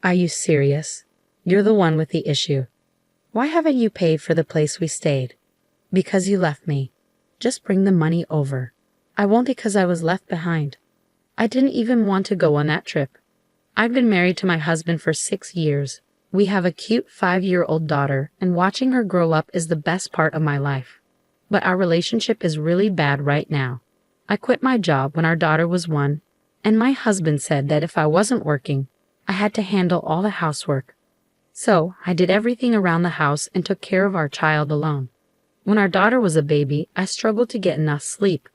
Are you serious? You're the one with the issue. Why haven't you paid for the place we stayed? Because you left me. Just bring the money over. I won't because I was left behind. I didn't even want to go on that trip. I've been married to my husband for 6 years. We have a cute 5-year-old daughter, and watching her grow up is the best part of my life. But our relationship is really bad right now. I quit my job when our daughter was 1, and my husband said that if I wasn't working, I had to handle all the housework. So I did everything around the house and took care of our child alone. When our daughter was a baby, I struggled to get enough sleep.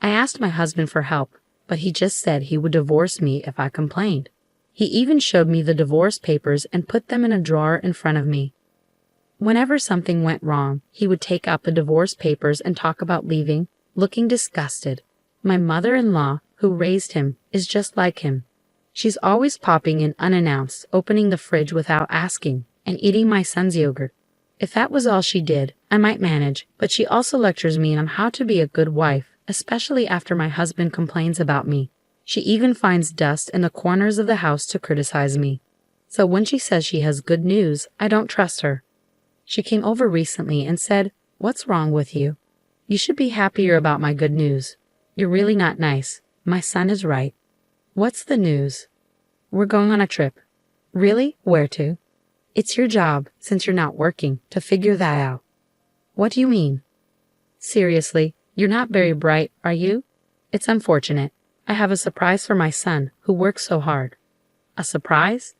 I asked my husband for help, but he just said he would divorce me if I complained. He even showed me the divorce papers and put them in a drawer in front of me. Whenever something went wrong, he would take out the divorce papers and talk about leaving, looking disgusted. My mother-in-law, who raised him, is just like him. She's always popping in unannounced, opening the fridge without asking, and eating my son's yogurt. If that was all she did, I might manage, but she also lectures me on how to be a good wife, especially after my husband complains about me. She even finds dust in the corners of the house to criticize me. So when she says she has good news, I don't trust her. She came over recently and said, "What's wrong with you? You should be happier about my good news. You're really not nice. My son is right." "What's the news?" "We're going on a trip." "Really? Where to?" "It's your job, since you're not working, to figure that out." "What do you mean?" "Seriously, you're not very bright, are you?" "It's unfortunate. I have a surprise for my son, who works so hard." "A surprise?"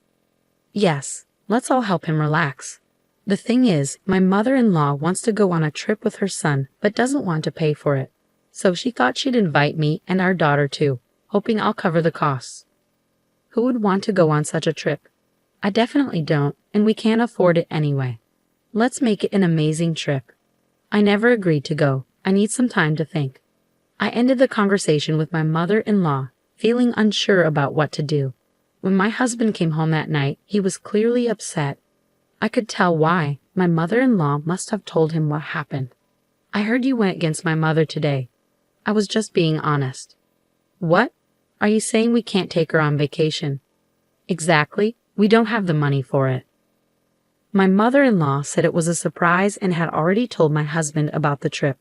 "Yes. Let's all help him relax. The thing is, my mother-in-law wants to go on a trip with her son, but doesn't want to pay for it. So she thought she'd invite me and our daughter too, hoping I'll cover the costs." "Who would want to go on such a trip?" "I definitely don't, and we can't afford it anyway. Let's make it an amazing trip." I never agreed to go. I need some time to think. I ended the conversation with my mother-in-law, feeling unsure about what to do. When my husband came home that night, he was clearly upset. I could tell why. My mother-in-law must have told him what happened. "I heard you went against my mother today." "I was just being honest." "What? Are you saying we can't take her on vacation?" "Exactly. We don't have the money for it." My mother-in-law said it was a surprise and had already told my husband about the trip.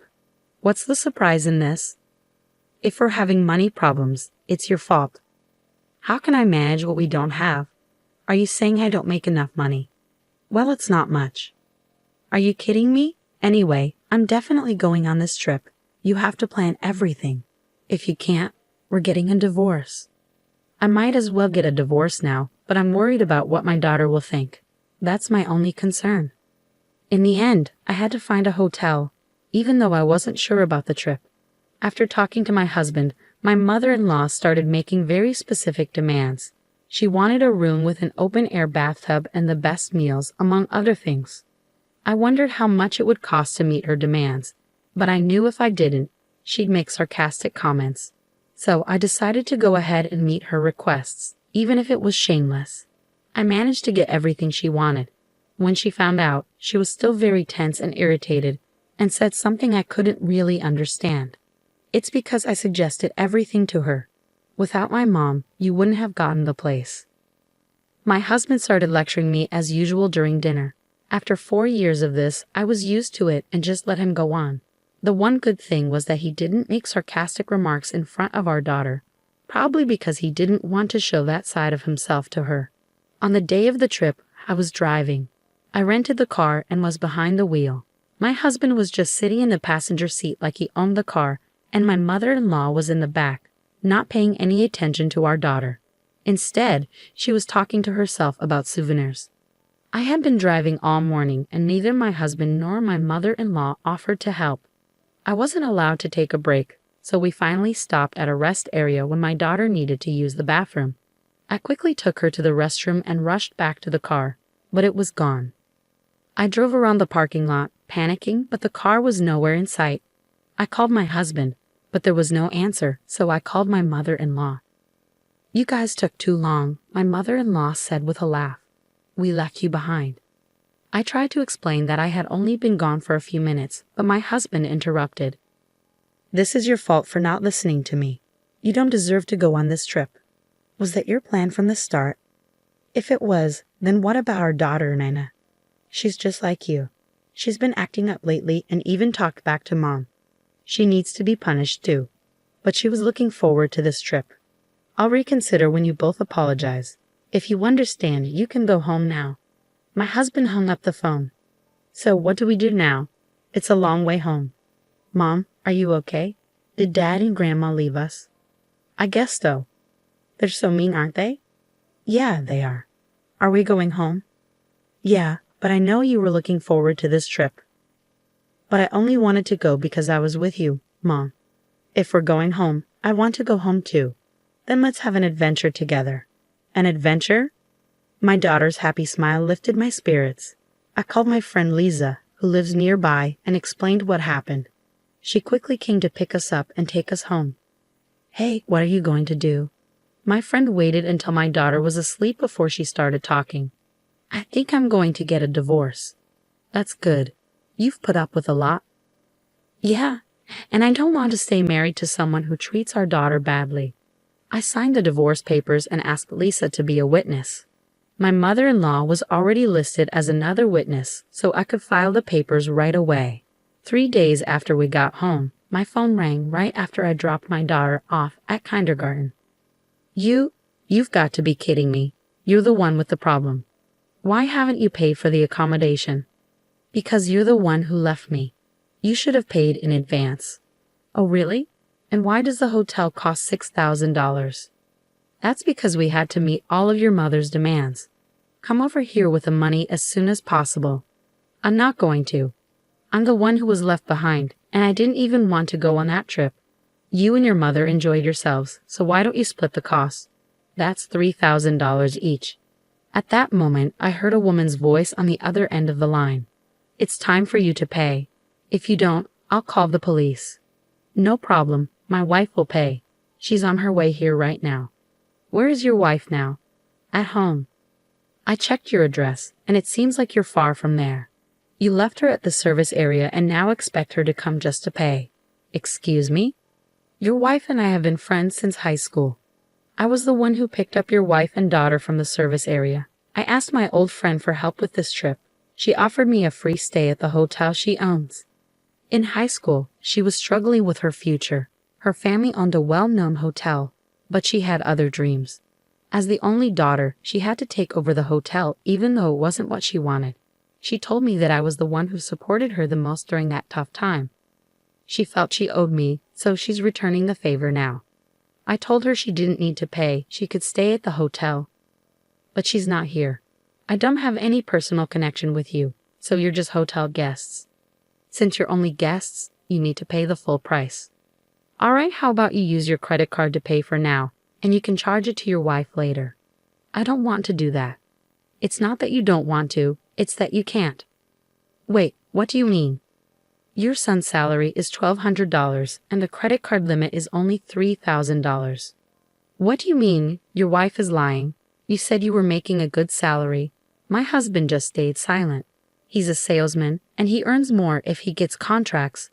"What's the surprise in this?" "If we're having money problems, it's your fault." "How can I manage what we don't have?" "Are you saying I don't make enough money?" "Well, it's not much." "Are you kidding me? Anyway, I'm definitely going on this trip. You have to plan everything. If you can't, we're getting a divorce." I might as well get a divorce now, but I'm worried about what my daughter will think. That's my only concern. In the end, I had to find a hotel, even though I wasn't sure about the trip. After talking to my husband, my mother-in-law started making very specific demands. She wanted a room with an open-air bathtub and the best meals, among other things. I wondered how much it would cost to meet her demands, but I knew if I didn't, she'd make sarcastic comments. So I decided to go ahead and meet her requests, even if it was shameless. I managed to get everything she wanted. When she found out, she was still very tense and irritated, and said something I couldn't really understand. "It's because I suggested everything to her. Without my mom, you wouldn't have gotten the place." My husband started lecturing me as usual during dinner. After 4 years of this, I was used to it and just let him go on. The one good thing was that he didn't make sarcastic remarks in front of our daughter, probably because he didn't want to show that side of himself to her. On the day of the trip, I was driving. I rented the car and was behind the wheel. My husband was just sitting in the passenger seat like he owned the car, and my mother-in-law was in the back, not paying any attention to our daughter. Instead, she was talking to herself about souvenirs. I had been driving all morning, and neither my husband nor my mother-in-law offered to help. I wasn't allowed to take a break, so we finally stopped at a rest area when my daughter needed to use the bathroom. I quickly took her to the restroom and rushed back to the car, but it was gone. I drove around the parking lot, panicking, but the car was nowhere in sight. I called my husband, but there was no answer, so I called my mother-in-law. "You guys took too long," my mother-in-law said with a laugh. "We left you behind." I tried to explain that I had only been gone for a few minutes, but my husband interrupted. "This is your fault for not listening to me. You don't deserve to go on this trip." "Was that your plan from the start?" If it was, then what about our daughter, Nina? She's just like you. She's been acting up lately and even talked back to Mom. She needs to be punished too. But she was looking forward to this trip. I'll reconsider when you both apologize. If you understand, you can go home now. My husband hung up the phone. So what do we do now? It's a long way home. Mom, are you okay? Did Dad and Grandma leave us? I guess so. They're so mean, aren't they? Yeah, they are. Are we going home? Yeah, but I know you were looking forward to this trip. But I only wanted to go because I was with you, Mom. If we're going home, I want to go home too. Then let's have an adventure together. An adventure? My daughter's happy smile lifted my spirits. I called my friend Lisa, who lives nearby, and explained what happened. She quickly came to pick us up and take us home. Hey, what are you going to do? My friend waited until my daughter was asleep before she started talking. I think I'm going to get a divorce. That's good. You've put up with a lot. Yeah, and I don't want to stay married to someone who treats our daughter badly. I signed the divorce papers and asked Lisa to be a witness. My mother-in-law was already listed as another witness, so I could file the papers right away. 3 days after we got home, my phone rang right after I dropped my daughter off at kindergarten. You've got to be kidding me. You're the one with the problem. Why haven't you paid for the accommodation? Because you're the one who left me. You should have paid in advance. Oh, really? And why does the hotel cost $6,000? That's because we had to meet all of your mother's demands. Come over here with the money as soon as possible. I'm not going to. I'm the one who was left behind, and I didn't even want to go on that trip. You and your mother enjoyed yourselves, so why don't you split the cost? That's $3,000 each. At that moment, I heard a woman's voice on the other end of the line. It's time for you to pay. If you don't, I'll call the police. No problem, my wife will pay. She's on her way here right now. Where is your wife now? At home. I checked your address, and it seems like you're far from there. You left her at the service area and now expect her to come just to pay. Excuse me? Your wife and I have been friends since high school. I was the one who picked up your wife and daughter from the service area. I asked my old friend for help with this trip. She offered me a free stay at the hotel she owns. In high school, she was struggling with her future. Her family owned a well-known hotel, but she had other dreams. As the only daughter, she had to take over the hotel even though it wasn't what she wanted. She told me that I was the one who supported her the most during that tough time. She felt she owed me, so she's returning the favor now. I told her she didn't need to pay, she could stay at the hotel. But she's not here. I don't have any personal connection with you, so you're just hotel guests. Since you're only guests, you need to pay the full price. Alright, how about you use your credit card to pay for now, and you can charge it to your wife later. I don't want to do that. It's not that you don't want to, it's that you can't. Wait, what do you mean? Your son's salary is $1,200 and the credit card limit is only $3,000. What do you mean, your wife is lying? You said you were making a good salary. My husband just stayed silent. He's a salesman and he earns more if he gets contracts,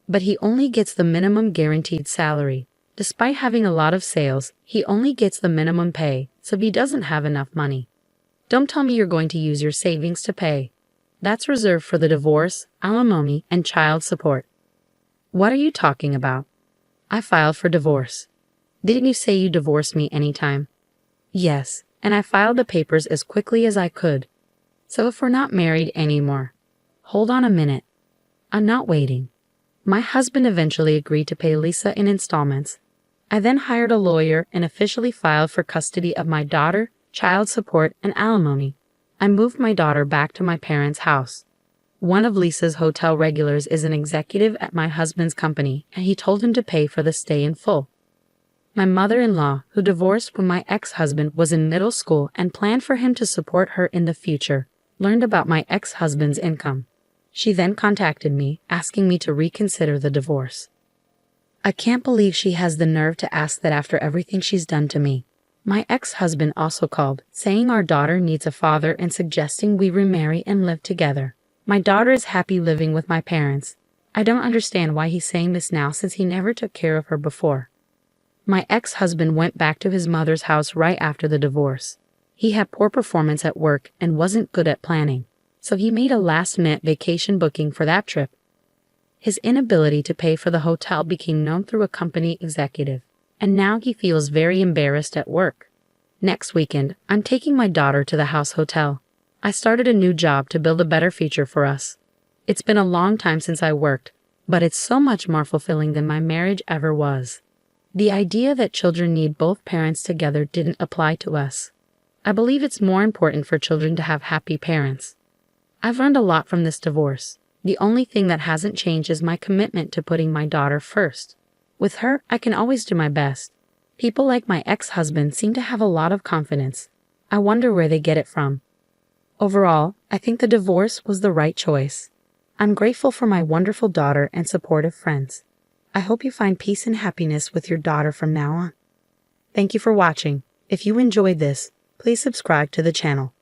but he only gets the minimum guaranteed salary. Despite having a lot of sales, he only gets the minimum pay, so he doesn't have enough money. Don't tell me you're going to use your savings to pay. That's reserved for the divorce, alimony, and child support. What are you talking about? I filed for divorce. Didn't you say you divorced me anytime? Yes, and I filed the papers as quickly as I could. So if we're not married anymore. Hold on a minute. I'm not waiting. My husband eventually agreed to pay Lisa in installments. I then hired a lawyer and officially filed for custody of my daughter, child support, and alimony. I moved my daughter back to my parents' house. One of Lisa's hotel regulars is an executive at my husband's company, and he told him to pay for the stay in full. My mother-in-law, who divorced when my ex-husband was in middle school and planned for him to support her in the future, learned about my ex-husband's income. She then contacted me, asking me to reconsider the divorce. I can't believe she has the nerve to ask that after everything she's done to me. My ex-husband also called, saying our daughter needs a father and suggesting we remarry and live together. My daughter is happy living with my parents. I don't understand why he's saying this now since he never took care of her before. My ex-husband went back to his mother's house right after the divorce. He had poor performance at work and wasn't good at planning, so he made a last-minute vacation booking for that trip. His inability to pay for the hotel became known through a company executive, and now he feels very embarrassed at work. Next weekend, I'm taking my daughter to the house hotel. I started a new job to build a better future for us. It's been a long time since I worked, but it's so much more fulfilling than my marriage ever was. The idea that children need both parents together didn't apply to us. I believe it's more important for children to have happy parents. I've learned a lot from this divorce. The only thing that hasn't changed is my commitment to putting my daughter first. With her, I can always do my best. People like my ex-husband seem to have a lot of confidence. I wonder where they get it from. Overall, I think the divorce was the right choice. I'm grateful for my wonderful daughter and supportive friends. I hope you find peace and happiness with your daughter from now on. Thank you for watching. If you enjoyed this, please subscribe to the channel.